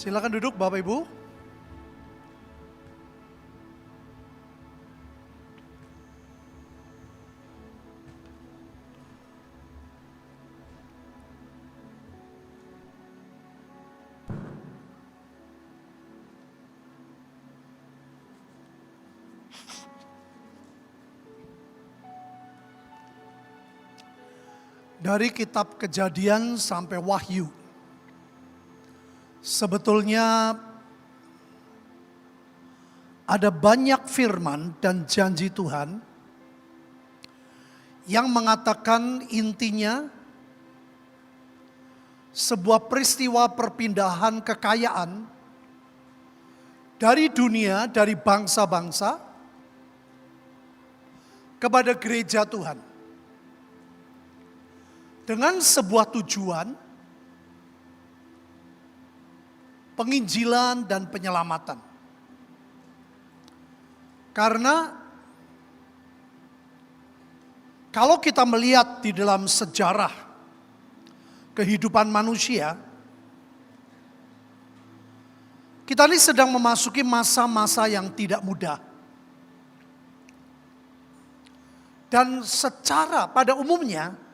Silakan duduk Bapak Ibu. Dari kitab Kejadian sampai Wahyu, sebetulnya ada banyak firman dan janji Tuhan yang mengatakan intinya sebuah peristiwa perpindahan kekayaan dari dunia, dari bangsa-bangsa kepada gereja Tuhan. Dengan sebuah tujuan, penginjilan dan penyelamatan. Karena kalau kita melihat di dalam sejarah kehidupan manusia, kita ini sedang memasuki masa-masa yang tidak mudah. Dan secara pada umumnya,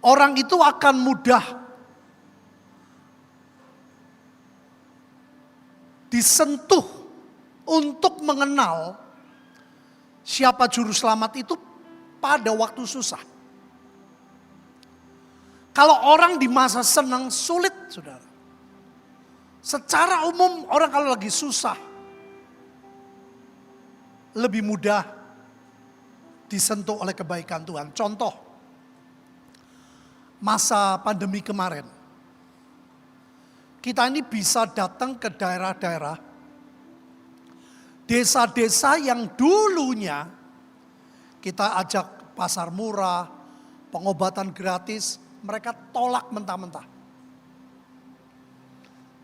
orang itu akan mudah disentuh untuk mengenal siapa juru selamat itu pada waktu susah. Kalau orang di masa senang sulit, saudara. Secara umum orang kalau lagi susah lebih mudah disentuh oleh kebaikan Tuhan. Contoh, masa pandemi kemarin, kita ini bisa datang ke daerah-daerah, desa-desa yang dulunya kita ajak pasar murah, pengobatan gratis, mereka tolak mentah-mentah.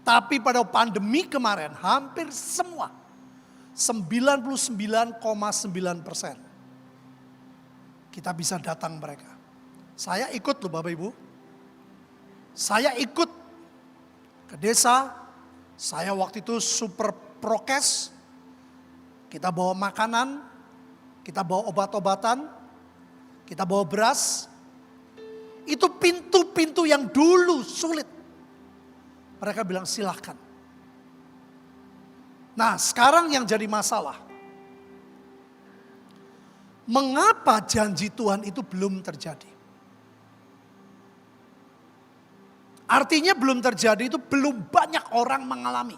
Tapi pada pandemi kemarin hampir semua, 99,9%, kita bisa datang mereka. Saya ikut loh Bapak Ibu. Saya ikut ke desa. Saya waktu itu super prokes. Kita bawa makanan. Kita bawa obat-obatan. Kita bawa beras. Itu pintu-pintu yang dulu sulit. Mereka bilang silahkan. Nah sekarang yang jadi masalah. Mengapa janji Tuhan itu belum terjadi? Artinya belum terjadi itu belum banyak orang mengalami.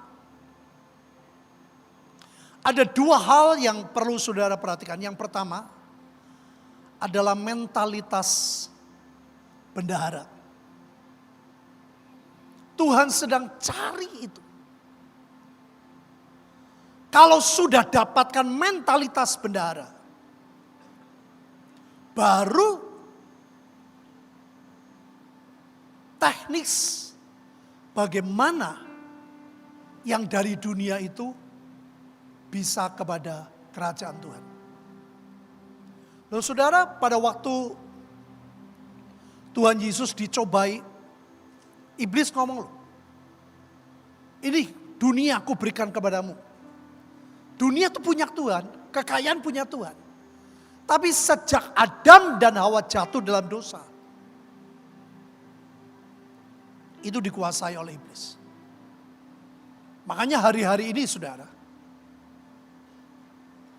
Ada dua hal yang perlu saudara perhatikan. Yang pertama adalah mentalitas bendahara. Tuhan sedang cari itu. Kalau sudah dapatkan mentalitas bendahara, baru teknis bagaimana yang dari dunia itu bisa kepada kerajaan Tuhan. Lalu saudara, pada waktu Tuhan Yesus dicobai, iblis ngomong loh, ini dunia aku berikan kepadamu. Dunia itu punya Tuhan, kekayaan punya Tuhan. Tapi sejak Adam dan Hawa jatuh dalam dosa, itu dikuasai oleh iblis. Makanya hari-hari ini saudara,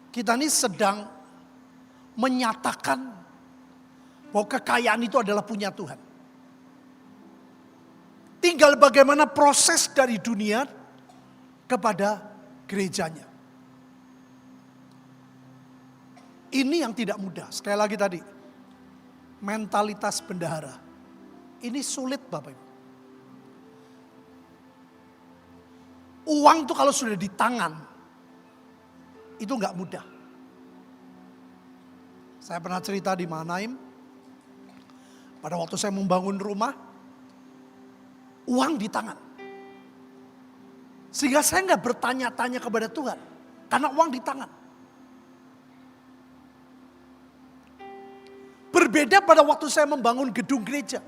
kita ini sedang menyatakan bahwa kekayaan itu adalah punya Tuhan. Tinggal bagaimana proses dari dunia kepada gerejanya. Ini yang tidak mudah. Sekali lagi tadi, mentalitas bendahara. Ini sulit Bapak Ibu. Uang tuh kalau sudah di tangan, itu nggak mudah. Saya pernah cerita di Manaim, pada waktu saya membangun rumah, uang di tangan. Sehingga saya nggak bertanya-tanya kepada Tuhan, karena uang di tangan. Berbeda pada waktu saya membangun gedung gereja,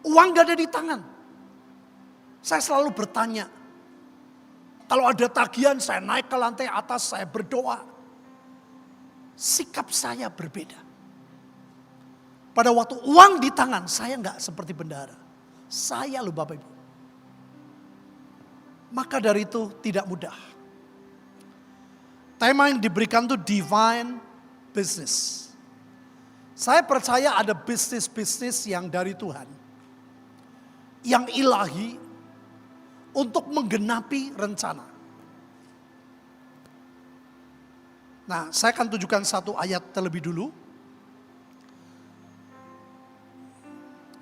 uang nggak ada di tangan. Saya selalu bertanya, kalau ada tagihan saya naik ke lantai atas, saya berdoa. Sikap saya berbeda. Pada waktu uang di tangan, saya enggak seperti bendahara. Saya loh Bapak Ibu. Maka dari itu tidak mudah. Tema yang diberikan itu divine business. Saya percaya ada bisnis-bisnis yang dari Tuhan. Yang ilahi untuk menggenapi rencana. Nah, saya akan tunjukkan satu ayat terlebih dulu.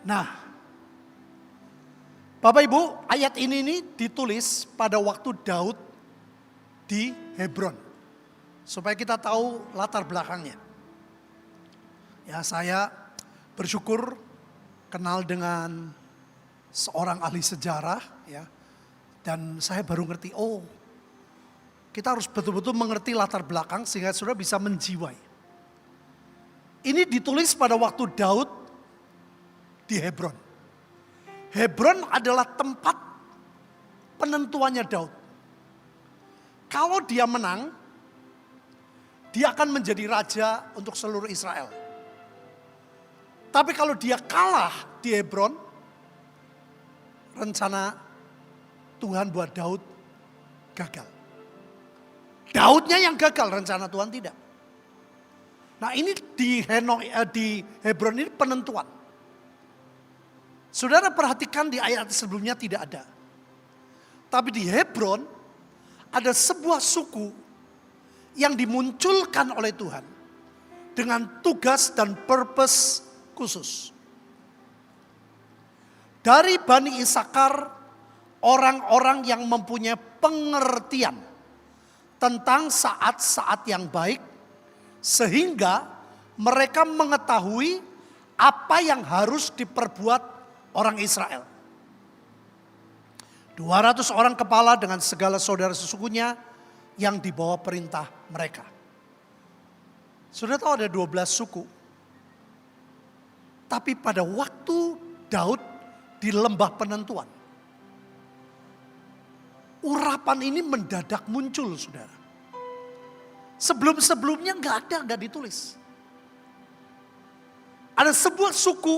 Nah, Bapak Ibu, ayat ini ditulis pada waktu Daud di Hebron. Supaya kita tahu latar belakangnya. Ya, saya bersyukur kenal dengan seorang ahli sejarah, ya. Dan saya baru ngerti, oh, kita harus betul-betul mengerti latar belakang sehingga saudara bisa menjiwai. Ini ditulis pada waktu Daud di Hebron. Hebron adalah tempat penentuannya Daud. Kalau dia menang, dia akan menjadi raja untuk seluruh Israel. Tapi kalau dia kalah di Hebron, rencana Tuhan buat Daud gagal. Daudnya yang gagal, rencana Tuhan tidak. Nah, ini di Hebron ini penentuan. Saudara perhatikan di ayat sebelumnya tidak ada. Tapi di Hebron ada sebuah suku yang dimunculkan oleh Tuhan dengan tugas dan purpose khusus. Dari Bani Isakar, orang-orang yang mempunyai pengertian tentang saat-saat yang baik, sehingga mereka mengetahui apa yang harus diperbuat orang Israel. 200 orang kepala dengan segala saudara sesukunya yang dibawa perintah mereka. Sudah tahu ada 12 suku. Tapi pada waktu Daud di lembah penentuan, urapan ini mendadak muncul, saudara. Sebelum-sebelumnya nggak ditulis. Ada sebuah suku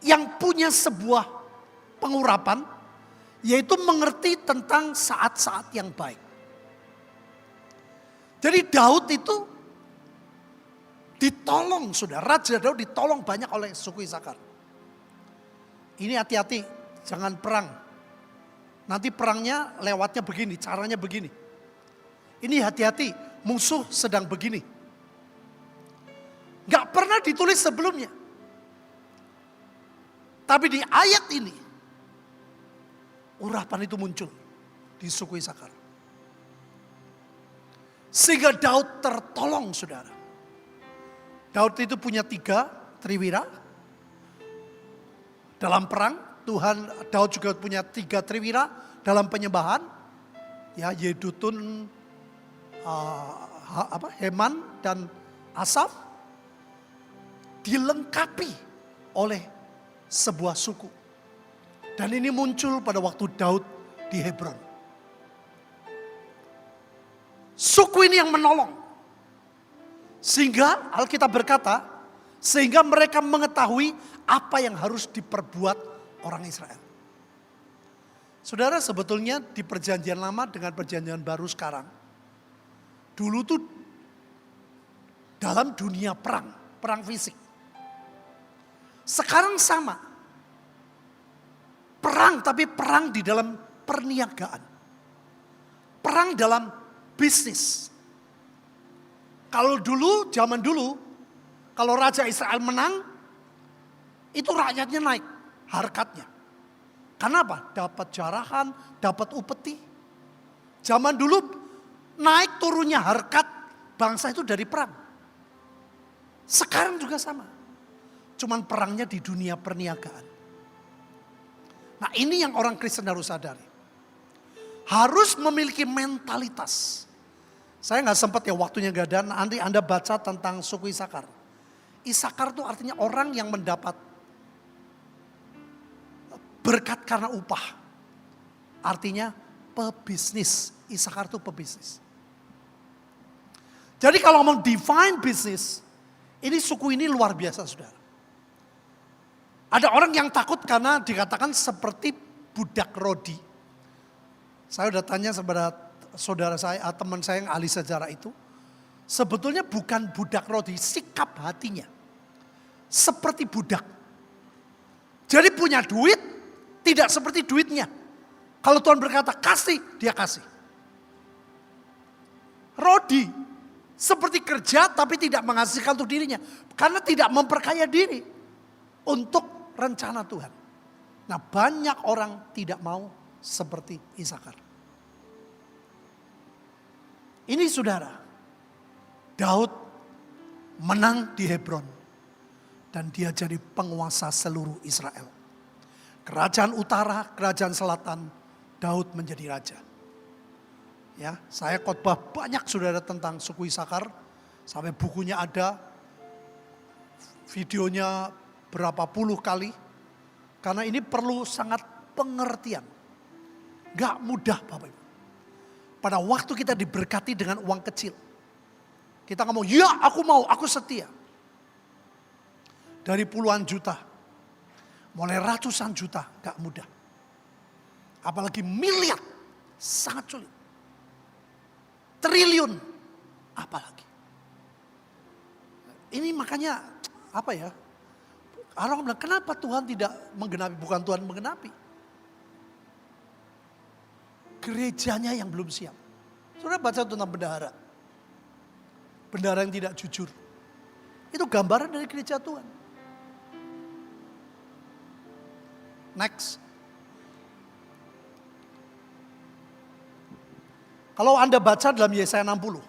yang punya sebuah pengurapan, yaitu mengerti tentang saat-saat yang baik. Jadi Daud itu ditolong, saudara. Raja Daud ditolong banyak oleh suku Isakar. Ini hati-hati, jangan perang. Nanti perangnya lewatnya begini, caranya begini. Ini hati-hati, musuh sedang begini. Gak pernah ditulis sebelumnya. Tapi di ayat ini, urapan itu muncul di suku Isakar. Sehingga Daud tertolong, saudara. Daud itu punya 3 triwira. Dalam perang, Daud juga punya 3 triwira dalam penyembahan. Ya, Yedutun, Heman, dan Asaf. Dilengkapi oleh sebuah suku. Dan ini muncul pada waktu Daud di Hebron. Suku ini yang menolong. Sehingga Alkitab berkata, sehingga mereka mengetahui apa yang harus diperbuat orang Israel. Saudara, sebetulnya di perjanjian lama dengan perjanjian baru sekarang, dulu tuh dalam dunia perang fisik. Sekarang sama. Perang, tapi perang di dalam perniagaan. Perang dalam bisnis. Kalau dulu, zaman dulu, kalau Raja Israel menang, itu rakyatnya naik harkatnya. Karena apa? Dapat jarahan, dapat upeti. Zaman dulu naik turunnya harkat bangsa itu dari perang. Sekarang juga sama. Cuman perangnya di dunia perniagaan. Nah, ini yang orang Kristen harus sadari. Harus memiliki mentalitas. Saya nggak sempat ya, waktunya nggak ada. Nanti Anda baca tentang suku Isakar. Isakar itu artinya orang yang mendapat berkat karena upah. Artinya pebisnis. Isakar itu pebisnis. Jadi kalau ngomong divine business, ini suku ini luar biasa, saudara. Ada orang yang takut karena dikatakan seperti budak Rodi. Saya udah tanya kepada saudara saya, teman saya yang ahli sejarah itu. Sebetulnya bukan budak Rodi, sikap hatinya. Seperti budak. Jadi punya duit, tidak seperti duitnya. Kalau Tuhan berkata kasih, dia kasih. Rodi, seperti kerja tapi tidak menghasilkan untuk dirinya. Karena tidak memperkaya diri untuk rencana Tuhan. Nah, banyak orang tidak mau seperti Isakar. Ini saudara, Daud menang di Hebron. Dan dia jadi penguasa seluruh Israel. Kerajaan utara, kerajaan selatan, Daud menjadi raja. Ya, saya khotbah banyak saudara tentang suku Isakar. Sampai bukunya ada, videonya berapa puluh kali. Karena ini perlu sangat pengertian. Gak mudah Bapak Ibu. Pada waktu kita diberkati dengan uang kecil. Kita ngomong, ya aku mau, aku setia. Dari puluhan juta, mulai ratusan juta, gak mudah. Apalagi miliar, sangat sulit. Triliun, apalagi. Ini makanya, apa ya, orang bilang, kenapa Tuhan tidak menggenapi, bukan Tuhan menggenapi. Gerejanya yang belum siap. Saudara baca tentang bendahara. Bendahara yang tidak jujur. Itu gambaran dari gereja Tuhan. Next. Kalau Anda baca dalam Yesaya 60.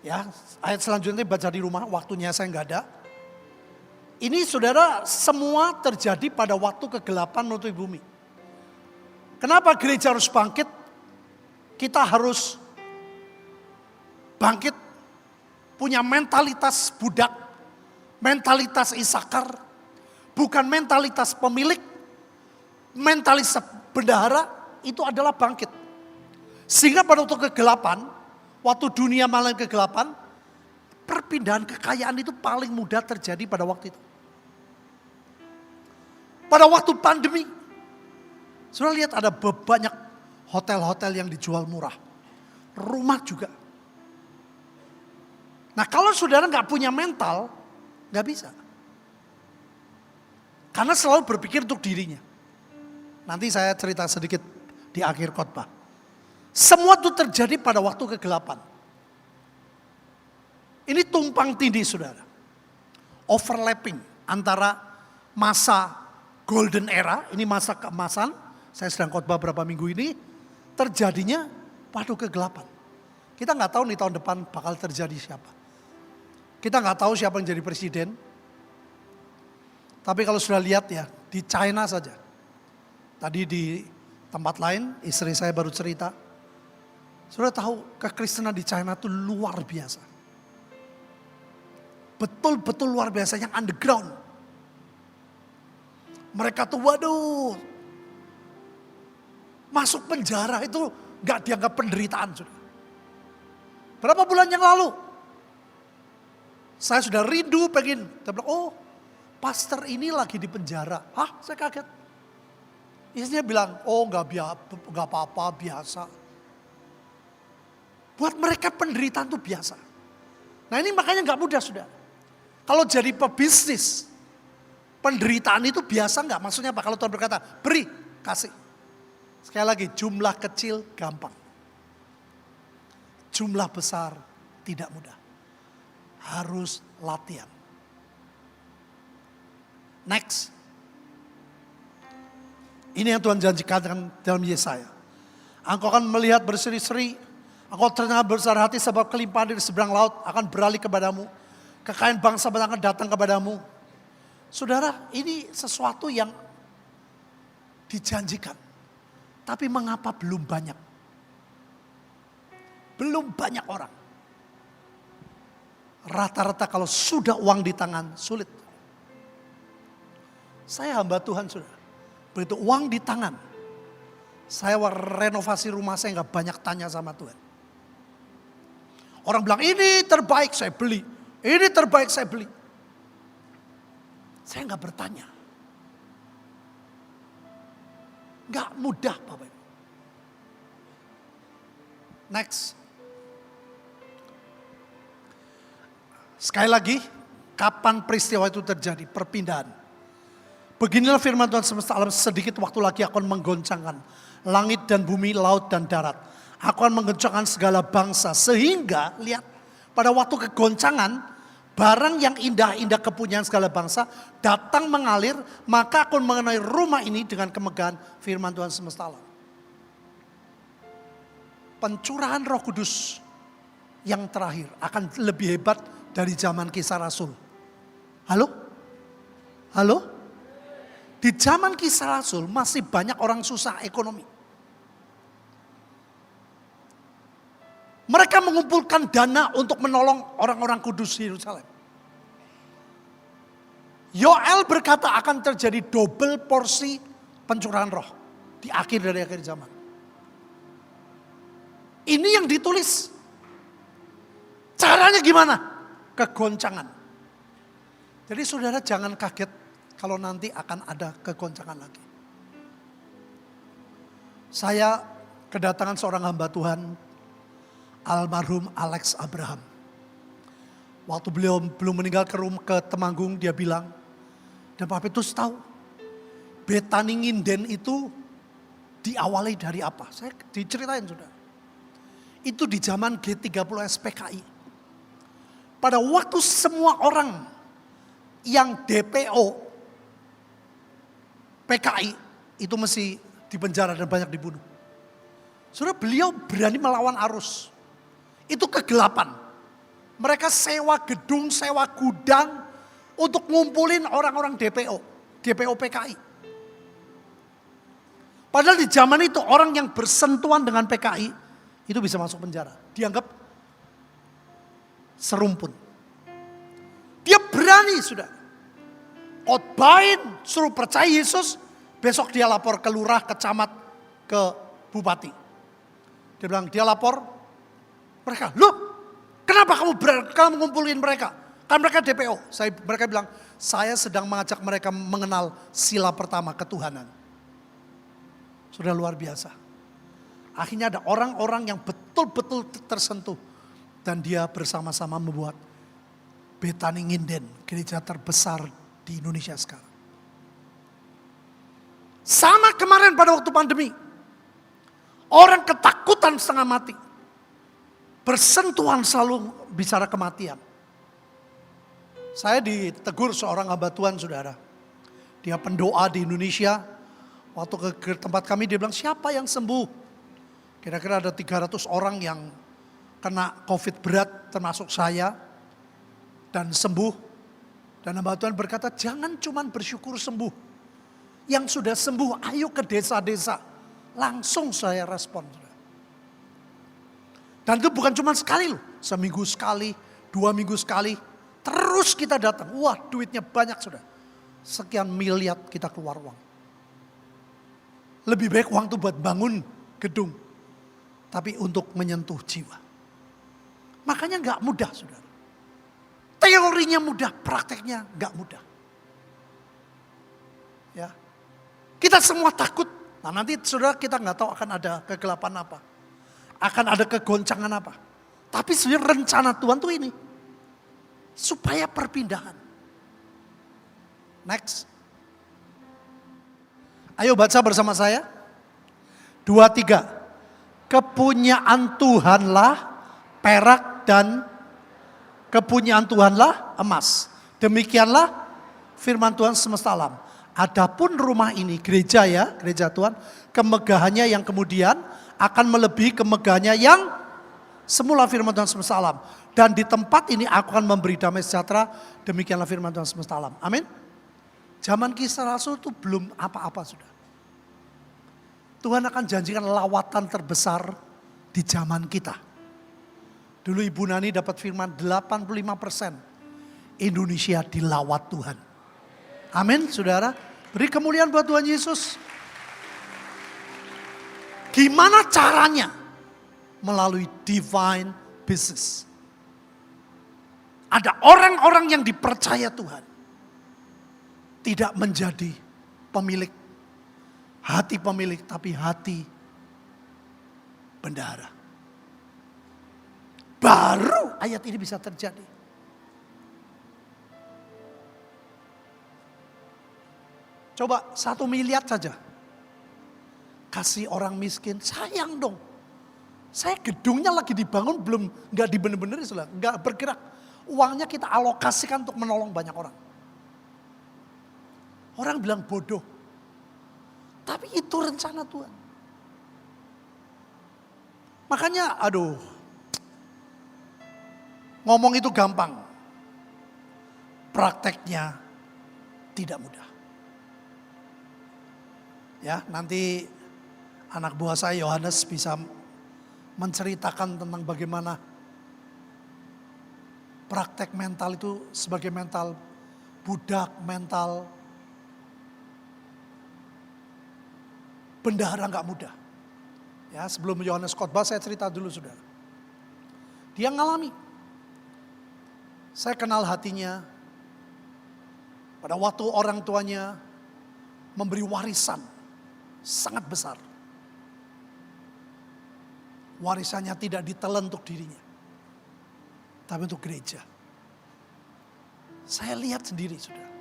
Ya, ayat selanjutnya baca di rumah, waktunya saya nggak ada. Ini saudara semua terjadi pada waktu kegelapan menutupi bumi. Kenapa gereja harus bangkit? Kita harus bangkit, punya mentalitas budak, mentalitas Isakar, bukan mentalitas pemilik, mentalitas bendahara, itu adalah bangkit. Sehingga pada waktu kegelapan, waktu dunia malam kegelapan, perpindahan kekayaan itu paling mudah terjadi pada waktu itu. Pada waktu pandemi, saudara lihat ada banyak hotel-hotel yang dijual murah. Rumah juga. Nah kalau saudara nggak punya mental, nggak bisa. Karena selalu berpikir untuk dirinya. Nanti saya cerita sedikit di akhir khotbah. Semua itu terjadi pada waktu kegelapan. Ini tumpang tindih saudara. Overlapping antara masa golden era, ini masa keemasan. Saya sedang khotbah beberapa minggu ini. Terjadinya pada kegelapan. Kita nggak tahu nih tahun depan bakal terjadi siapa. Kita nggak tahu siapa yang jadi presiden. Tapi kalau sudah lihat ya, di China saja. Tadi di tempat lain, istri saya baru cerita. Sudah tahu kekristenan di China itu luar biasa. Betul-betul luar biasa, yang underground. Mereka tuh waduh, masuk penjara itu gak dianggap penderitaan. Sudah. Berapa bulan yang lalu, saya sudah rindu pengen, saya bilang, oh pastor ini lagi di penjara. Hah, saya kaget. Istrinya bilang, oh gak apa-apa, biasa. Buat mereka penderitaan itu biasa. Nah ini makanya gak mudah sudah. Kalau jadi pebisnis, penderitaan itu biasa gak? Maksudnya apa? Kalau Tuhan berkata, beri, kasih. Sekali lagi, jumlah kecil gampang. Jumlah besar tidak mudah. Harus latihan. Next. Ini yang Tuhan janjikan dalam Yesaya. Engkau akan melihat berseri-seri. Engkau terdengar besar hati sebab kelimpahan di seberang laut akan beralih kepadamu. Kekayaan bangsa akan datang kepadamu. Saudara, ini sesuatu yang dijanjikan. Tapi mengapa belum banyak? Belum banyak orang. Rata-rata kalau sudah uang di tangan, sulit. Saya hamba Tuhan, saudara. Begitu uang di tangan, saya renovasi rumah saya nggak banyak tanya sama Tuhan. Orang bilang ini terbaik saya beli, ini terbaik saya beli. Saya nggak bertanya. Nggak mudah Bapak Ibu. Next. Sekali lagi, kapan peristiwa itu terjadi? Perpindahan. Beginilah firman Tuhan semesta alam, sedikit waktu lagi akan menggoncangkan langit dan bumi, laut dan darat. Aku akan menggoncangkan segala bangsa. Sehingga, lihat, pada waktu kegoncangan, barang yang indah-indah kepunyaan segala bangsa datang mengalir, maka akan mengenai rumah ini dengan kemegahan firman Tuhan semesta alam. Pencurahan Roh Kudus yang terakhir akan lebih hebat dari zaman Kisah Rasul. Halo? Halo? Di zaman Kisah Rasul masih banyak orang susah ekonomi. Mereka mengumpulkan dana untuk menolong orang-orang kudus di Yerusalem. Yoel berkata akan terjadi double porsi pencurahan roh di akhir dari akhir zaman. Ini yang ditulis. Caranya gimana? Kegoncangan. Jadi saudara jangan kaget kalau nanti akan ada kegoncangan lagi. Saya kedatangan seorang hamba Tuhan, almarhum Alex Abraham. Waktu beliau belum meninggal ke Temanggung, dia bilang, dan Pak Petrus tahu, Betani Nginden itu diawali dari apa? Saya diceritain sudah. Itu di zaman G30 SPKI. Pada waktu semua orang yang DPO PKI itu mesti dipenjara dan banyak dibunuh. Saudara, beliau berani melawan arus. Itu kegelapan. Mereka sewa gedung, sewa gudang untuk ngumpulin orang-orang DPO PKI. Padahal di zaman itu orang yang bersentuhan dengan PKI itu bisa masuk penjara. Dianggap serumpun. Dia berani sudah. Khotbahin, suruh percaya Yesus, besok dia lapor ke lurah, ke camat, ke bupati. Dia bilang, dia lapor, mereka, loh kenapa kamu ngumpulin mereka? Kan mereka DPO. Mereka bilang, saya sedang mengajak mereka mengenal sila pertama ketuhanan. Sudah luar biasa. Akhirnya ada orang-orang yang betul-betul tersentuh. Dan dia bersama-sama membuat Betani Nginden, gereja terbesar di Indonesia sekarang. Sama kemarin pada waktu pandemi. Orang ketakutan setengah mati. Bersentuhan selalu bicara kematian. Saya ditegur seorang hamba Tuhan saudara. Dia pendoa di Indonesia. Waktu ke tempat kami dia bilang, siapa yang sembuh? Kira-kira ada 300 orang yang kena COVID berat termasuk saya. Dan sembuh. Dan hamba Tuhan berkata, jangan cuma bersyukur sembuh. Yang sudah sembuh, ayo ke desa-desa. Langsung saya respon. Dan itu bukan cuma sekali loh. Seminggu sekali, 2 minggu sekali. Terus kita datang. Wah, duitnya banyak sudah. Sekian miliar kita keluar uang. Lebih baik uang itu buat bangun gedung. Tapi untuk menyentuh jiwa. Makanya gak mudah saudara. Teorinya mudah, prakteknya gak mudah. Ya, kita semua takut. Nah nanti saudara kita gak tahu akan ada kegelapan apa. Akan ada kegoncangan apa. Tapi sebenarnya rencana Tuhan tuh ini. Supaya perpindahan. Next. Ayo baca bersama saya. 2, 3. Kepunyaan Tuhanlah perak dan kepunyaan Tuhanlah emas. Demikianlah firman Tuhan semesta alam. Adapun rumah ini, gereja ya, gereja Tuhan, kemegahannya yang kemudian akan melebihi kemegahannya yang semula firman Tuhan semesta alam. Dan di tempat ini aku akan memberi damai sejahtera, demikianlah firman Tuhan semesta alam. Amin. Zaman Kisah Rasul itu belum apa-apa sudah. Tuhan akan janjikan lawatan terbesar di zaman kita. Dulu Ibu Nani dapat firman 85% Indonesia dilawat Tuhan. Amin saudara. Beri kemuliaan buat Tuhan Yesus. Gimana caranya? Melalui divine business. Ada orang-orang yang dipercaya Tuhan. Tidak menjadi pemilik. Hati pemilik, tapi hati bendahara. Baru ayat ini bisa terjadi. Coba 1 miliar saja. Kasih orang miskin, sayang dong. Saya gedungnya lagi dibangun, nggak dibener-benerin, nggak bergerak. Uangnya kita alokasikan untuk menolong banyak orang. Orang bilang bodoh. Tapi itu rencana Tuhan. Makanya ngomong itu gampang. Prakteknya tidak mudah. Ya, nanti anak buah saya Yohanes bisa menceritakan tentang bagaimana praktek mental itu sebagai mental budak, mental bendahara nggak mudah. Ya, sebelum Yohanes khotbah saya cerita dulu saudara. Dia ngalami. Saya kenal hatinya. Pada waktu orang tuanya memberi warisan sangat besar. Warisannya tidak ditelan untuk dirinya. Tapi untuk gereja. Saya lihat sendiri saudara.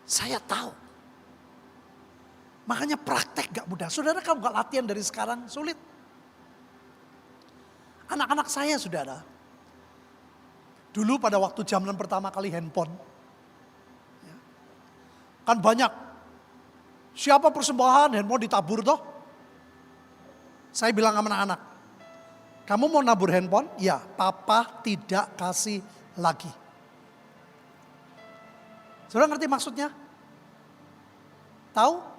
Saya tahu. Makanya praktek gak mudah. Saudara kamu gak latihan dari sekarang sulit. Anak-anak saya saudara. Dulu pada waktu zaman pertama kali handphone. Kan banyak. Siapa persembahan handphone ditabur toh? Saya bilang sama anak-anak. Kamu mau nabur handphone? Ya, papa tidak kasih lagi. Saudara ngerti maksudnya? Tahu?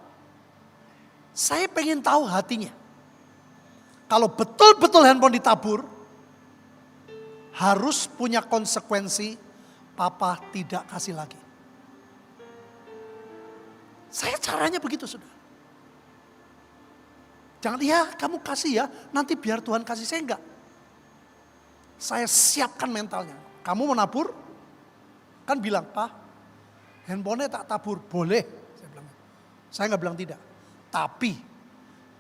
Saya pengen tahu hatinya. Kalau betul-betul handphone ditabur, harus punya konsekuensi, papa tidak kasih lagi. Saya caranya begitu saudara. Jangan kamu kasih ya, nanti biar Tuhan kasih, saya enggak. Saya siapkan mentalnya. Kamu mau nabur? Kan bilang, Pak, handphonenya tak tabur, boleh. Saya enggak bilang tidak. Tapi,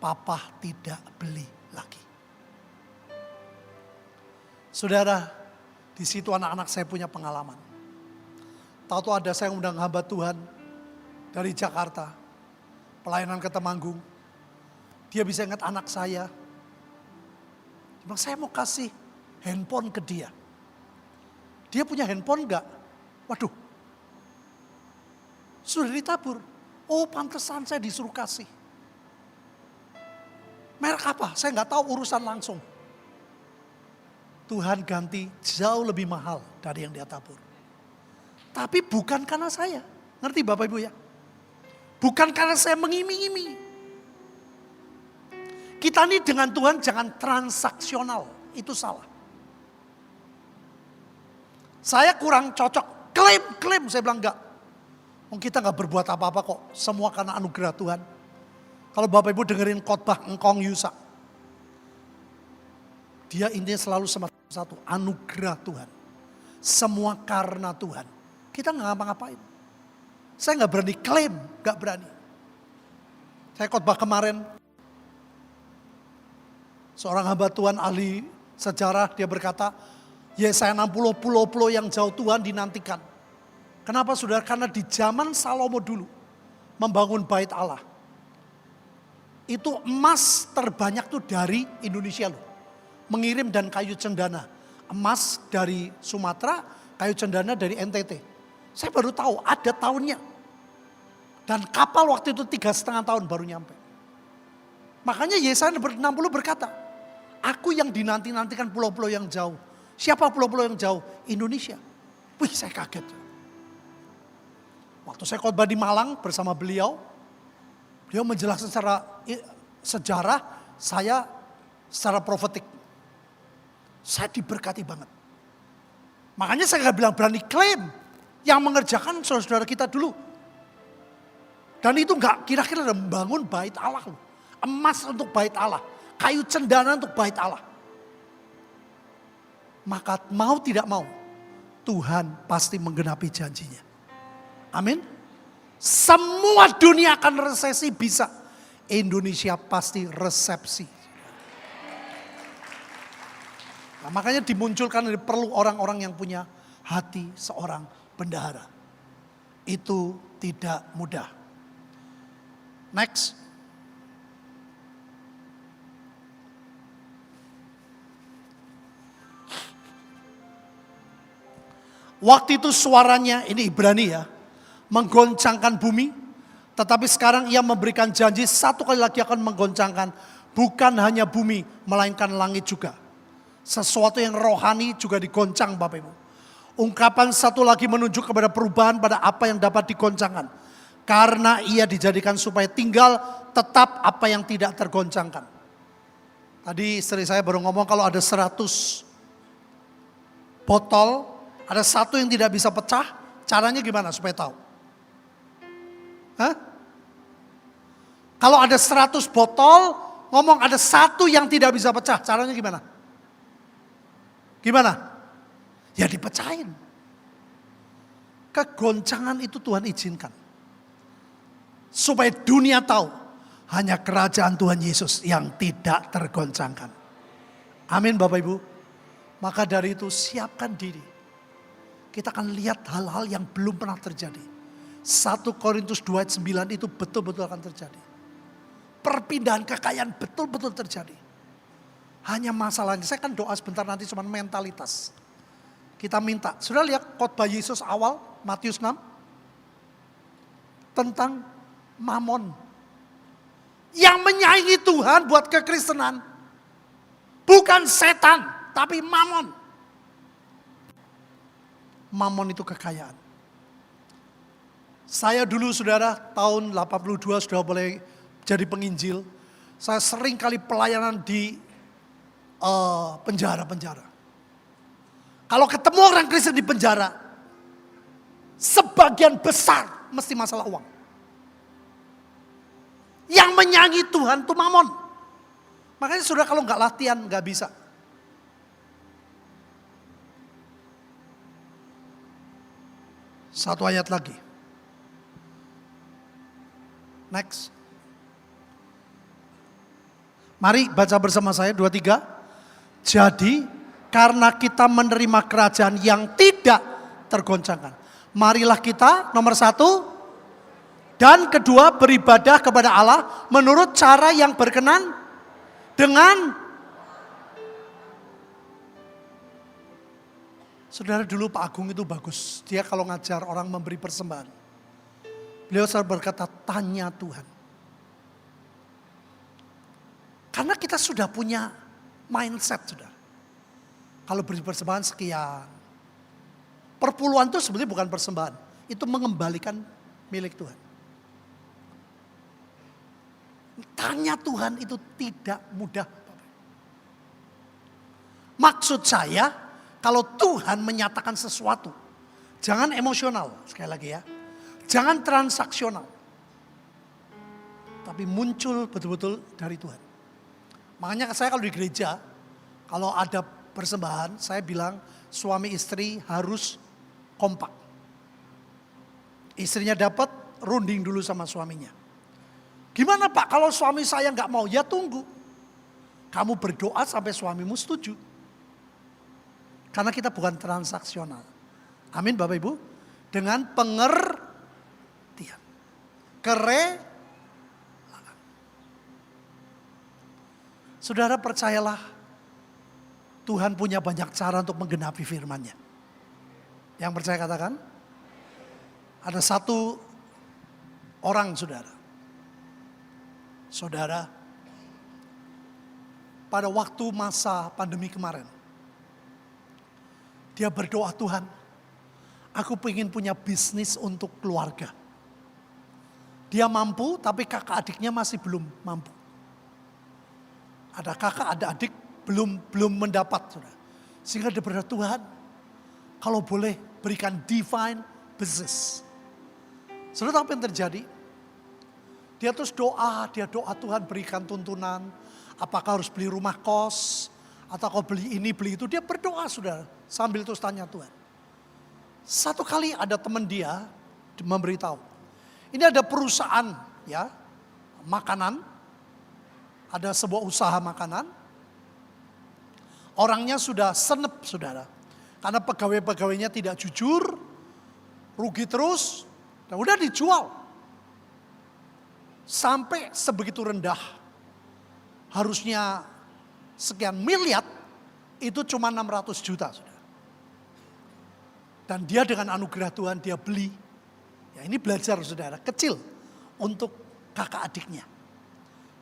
papa tidak beli lagi. Saudara, di situ anak-anak saya punya pengalaman. Tahu-tahu ada saya undang hamba Tuhan dari Jakarta, pelayanan ke Temanggung. Dia bisa ingat anak saya. Dia bilang, saya mau kasih handphone ke dia. Dia punya handphone enggak? Waduh, sudah ditabur. Oh, pantesan saya disuruh kasih. Merek apa? Saya enggak tahu, urusan langsung. Tuhan ganti jauh lebih mahal dari yang dia tabur. Tapi bukan karena saya. Ngerti Bapak Ibu ya? Bukan karena saya mengiming-iming. Kita ini dengan Tuhan jangan transaksional. Itu salah. Saya kurang cocok. Klaim. Saya bilang enggak. Kita enggak berbuat apa-apa kok. Semua karena anugerah Tuhan. Kalau Bapak Ibu dengerin khotbah Engkong Yusa. Dia intinya selalu satu. Anugerah Tuhan. Semua karena Tuhan. Kita enggak ngapa-ngapain. Saya enggak berani klaim. Enggak berani. Saya khotbah kemarin. Seorang hamba Tuhan ahli sejarah, dia berkata, Yesaya 60 pulau-pulau yang jauh Tuhan dinantikan. Kenapa saudara? Karena di zaman Salomo dulu, membangun bait Allah. Itu emas terbanyak tuh dari Indonesia loh. Mengirim dan kayu cendana. Emas dari Sumatera, kayu cendana dari NTT. Saya baru tahu ada tahunnya. Dan kapal waktu itu 3,5 tahun baru nyampe. Makanya Yesaya 60 berkata, aku yang dinanti-nantikan pulau-pulau yang jauh. Siapa pulau-pulau yang jauh? Indonesia. Wih, saya kaget. Waktu saya khotbah di Malang bersama beliau menjelaskan secara sejarah, saya secara profetik. Saya diberkati banget. Makanya saya nggak bilang berani klaim. Yang mengerjakan saudara-saudara kita dulu. Dan itu enggak kira-kira membangun bait Allah loh. Emas untuk bait Allah. Kayu cendana untuk bait Allah. Maka mau tidak mau, Tuhan pasti menggenapi janjinya. Amin. Semua dunia akan resesi bisa. Indonesia pasti resepsi. Nah, makanya dimunculkan perlu orang-orang yang punya hati seorang bendahara. Itu tidak mudah. Next. Waktu itu suaranya, ini Ibrani ya, menggoncangkan bumi. Tetapi sekarang ia memberikan janji satu kali lagi akan menggoncangkan. Bukan hanya bumi, melainkan langit juga. Sesuatu yang rohani juga digoncang Bapak Ibu. Ungkapan satu lagi menunjuk kepada perubahan pada apa yang dapat digoncangkan. Karena ia dijadikan supaya tinggal tetap apa yang tidak tergoncangkan. Tadi istri saya baru ngomong kalau ada 100 botol, ada satu yang tidak bisa pecah, caranya gimana supaya tahu? Hah? Kalau ada 100 botol, ngomong ada satu yang tidak bisa pecah, caranya gimana? Gimana? Ya dipecahin. Kegoncangan itu Tuhan izinkan. Supaya dunia tahu, hanya kerajaan Tuhan Yesus yang tidak tergoncangkan. Amin Bapak Ibu. Maka dari itu siapkan diri. Kita akan lihat hal-hal yang belum pernah terjadi. 1 Korintus 2 ayat 9 itu betul-betul akan terjadi. Perpindahan kekayaan betul-betul terjadi. Hanya masalahnya, saya kan doa sebentar nanti cuma mentalitas. Kita minta, sudah lihat khotbah Yesus awal, Matius 6. Tentang mamon. Yang menyaingi Tuhan buat kekristenan. Bukan setan, tapi mamon. Mamon itu kekayaan. Saya dulu saudara tahun 82 sudah boleh jadi penginjil. Saya sering kali pelayanan di penjara-penjara. Kalau ketemu orang Kristen di penjara, sebagian besar mesti masalah uang. Yang menyanyi Tuhan itu mamon. Makanya saudara kalau nggak latihan nggak bisa. Satu ayat lagi. Next. Mari baca bersama saya 23. Jadi karena kita menerima kerajaan yang tidak tergoncangkan. Marilah kita nomor 1 dan kedua beribadah kepada Allah menurut cara yang berkenan dengan. Saudara dulu Pak Agung itu bagus. Dia kalau ngajar orang memberi persembahan. Beliau selalu berkata tanya Tuhan. Karena kita sudah punya mindset saudara. Kalau beri persembahan sekian. Perpuluhan itu sebenarnya bukan persembahan. Itu mengembalikan milik Tuhan. Tanya Tuhan itu tidak mudah. Maksud saya, kalau Tuhan menyatakan sesuatu, jangan emosional, sekali lagi ya. Jangan transaksional. Tapi muncul betul-betul dari Tuhan. Makanya saya kalau di gereja, kalau ada persembahan, saya bilang suami istri harus kompak. Istrinya dapat, runding dulu sama suaminya. Gimana Pak kalau suami saya nggak mau? Ya tunggu. Kamu berdoa sampai suamimu setuju. Karena kita bukan transaksional. Amin Bapak Ibu. Dengan pengertian. Saudara percayalah. Tuhan punya banyak cara untuk menggenapi firman-Nya. Yang percaya katakan. Ada satu orang saudara. Saudara. Pada waktu masa pandemi kemarin. Dia berdoa Tuhan. Aku pengen punya bisnis untuk keluarga. Dia mampu tapi kakak adiknya masih belum mampu. Ada kakak ada adik belum mendapat. Saudara. Sehingga dia berdoa Tuhan. Kalau boleh berikan divine business. Saudara tahu apa yang terjadi? Dia terus doa, dia doa Tuhan berikan tuntunan. Apakah harus beli rumah kos, atau kau beli ini, beli itu. Dia berdoa saudara, sambil terus tanya Tuhan. Satu kali ada teman dia memberitahu. Ini ada perusahaan ya, makanan. Ada sebuah usaha makanan. Orangnya sudah senep saudara. Karena pegawai-pegawainya tidak jujur, rugi terus, dan udah dijual. Sampai sebegitu rendah, harusnya sekian miliar, itu cuma 600 juta. Saudara. Dan dia dengan anugerah Tuhan dia beli. Ya ini belajar saudara, kecil untuk kakak adiknya.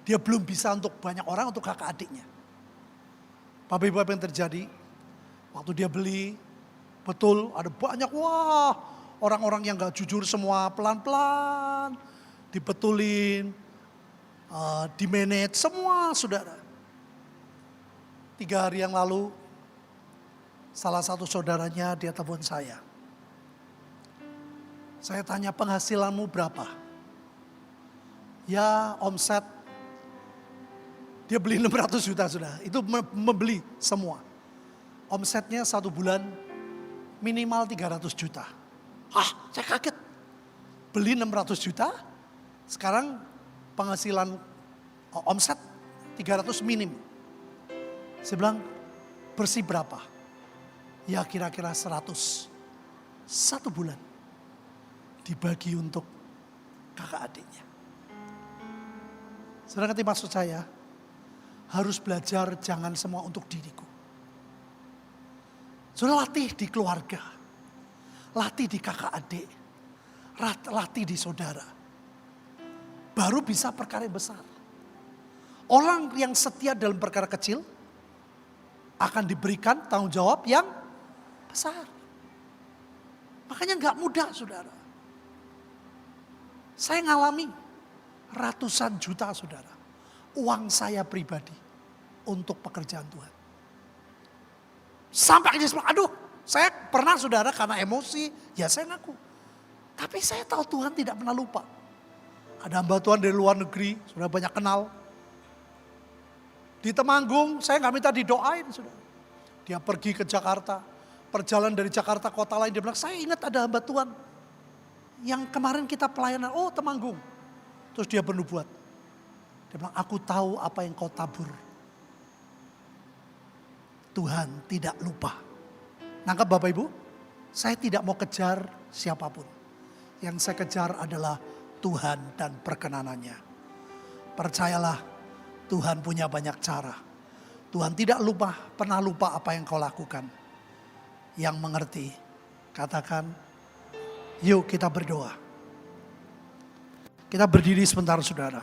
Dia belum bisa untuk banyak orang, untuk kakak adiknya. Bapak ibu apa yang terjadi? Waktu dia beli, betul ada banyak, wah orang-orang yang gak jujur semua pelan-pelan. Dibetulin, di-manage, semua saudara. 3 hari yang lalu, salah satu saudaranya dia telepon saya. Saya tanya penghasilanmu berapa? Ya omset, dia beli 600 juta sudah, itu membeli semua. Omsetnya 1 bulan minimal 300 juta. Saya kaget, beli 600 juta, sekarang penghasilan omset 300 minim. Saya bilang, bersih berapa? Ya kira-kira 100. 1 bulan. Dibagi untuk kakak adiknya. Saudara ngerti maksud saya? Harus belajar jangan semua untuk diriku. Saudara latih di keluarga. Latih di kakak adik. Latih di saudara. Baru bisa perkara yang besar. Orang yang setia dalam perkara kecil akan diberikan tanggung jawab yang besar. Makanya gak mudah saudara. Saya ngalami ratusan juta saudara. Uang saya pribadi untuk pekerjaan Tuhan. Sampai aja aduh saya pernah saudara karena emosi ya saya ngaku. Tapi saya tahu Tuhan tidak pernah lupa. Ada hamba Tuhan dari luar negeri, sudah banyak kenal. Di Temanggung, saya nggak minta didoain, sudah. Dia pergi ke Jakarta, perjalanan dari Jakarta kota lain, dia bilang, saya ingat ada hamba Tuhan yang kemarin kita pelayanan, Temanggung. Terus dia bernubuat. Dia bilang, aku tahu apa yang kau tabur. Tuhan tidak lupa. Nangkap Bapak Ibu? Saya tidak mau kejar siapapun. Yang saya kejar adalah Tuhan dan perkenanannya. Percayalah, Tuhan punya banyak cara. Tuhan tidak pernah lupa apa yang kau lakukan. Yang mengerti, katakan, yuk kita berdoa. Kita berdiri sebentar saudara.